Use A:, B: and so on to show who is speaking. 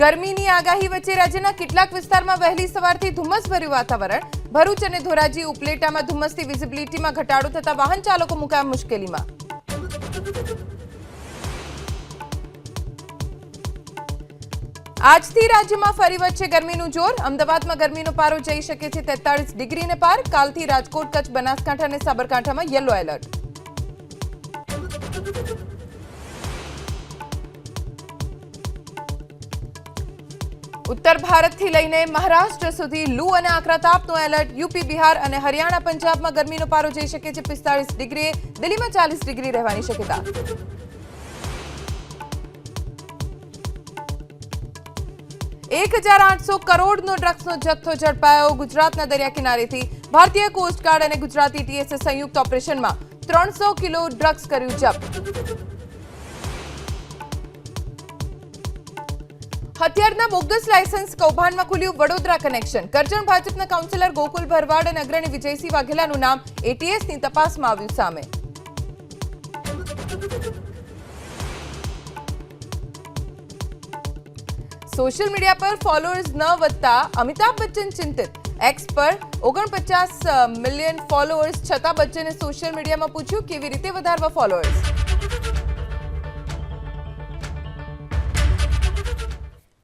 A: ગરમીની આગાહી વચ્ચે રાજ્યના કેટલાક વિસ્તારમાં વહેલી સવારથી ધુમ્મસભર્યું વાતાવરણ. ભરૂચ અને ધોરાજી ઉપલેટામાં ધુમ્મસથી વિઝિબિલિટીમાં ઘટાડો થતા વાહન ચાલકો મુકાયા મુશ્કેલીમાં. આજથી રાજ્યમાં ફરી વધશે ગરમીનું જોર. અમદાવાદમાં ગરમીનો પારો જઈ શકે છે 43 ડિગ્રીને પાર. કાલથી રાજકોટ, કચ્છ, બનાસકાંઠા અને સાબરકાંઠામાં યલો એલર્ટ. ઉત્તર ભારતથી લઈને મહારાષ્ટ્ર સુધી લૂ અને આકરા તાપનો એલર્ટ. યુપી, બિહાર અને હરિયાણા, પંજાબમાં ગરમીનો પારો જઈ શકે છે 45 ડિગ્રી. દિલ્હીમાં 40 ડિગ્રી રહેવાની શક્યતા. $1,800 કરોડનો ડ્રગ્સનો જથ્થો ઝડપાયો ગુજરાતના દરિયા કિનારેથી. ભારતીય કોસ્ટગાર્ડ અને ગુજરાતી TSA સંયુક્ત ઓપરેશનમાં 300 કિલો ડ્રગ્સ કર્યું જપ્ત. હથિયારના બોગસ લાયસન્સ કૌભાંડમાં ખુલ્યું વડોદરા કનેક્શન. કરજણ ભાજપના કાઉન્સિલર ગોકુલ ભરવાડ અને અગ્રણી વિજયસિંહ વાઘેલાનું નામ ATSની તપાસમાં આવ્યું સામે. સોશિયલ મીડિયા પર ફોલોઅર્સ ન વધતા અમિતાભ બચ્ચન ચિંતિત. એક્સ પર 49 મિલિયન ફોલોઅર્સ છતાં બચ્ચને સોશિયલ મીડિયામાં પૂછ્યું કેવી રીતે વધારવા ફોલોઅર્સ.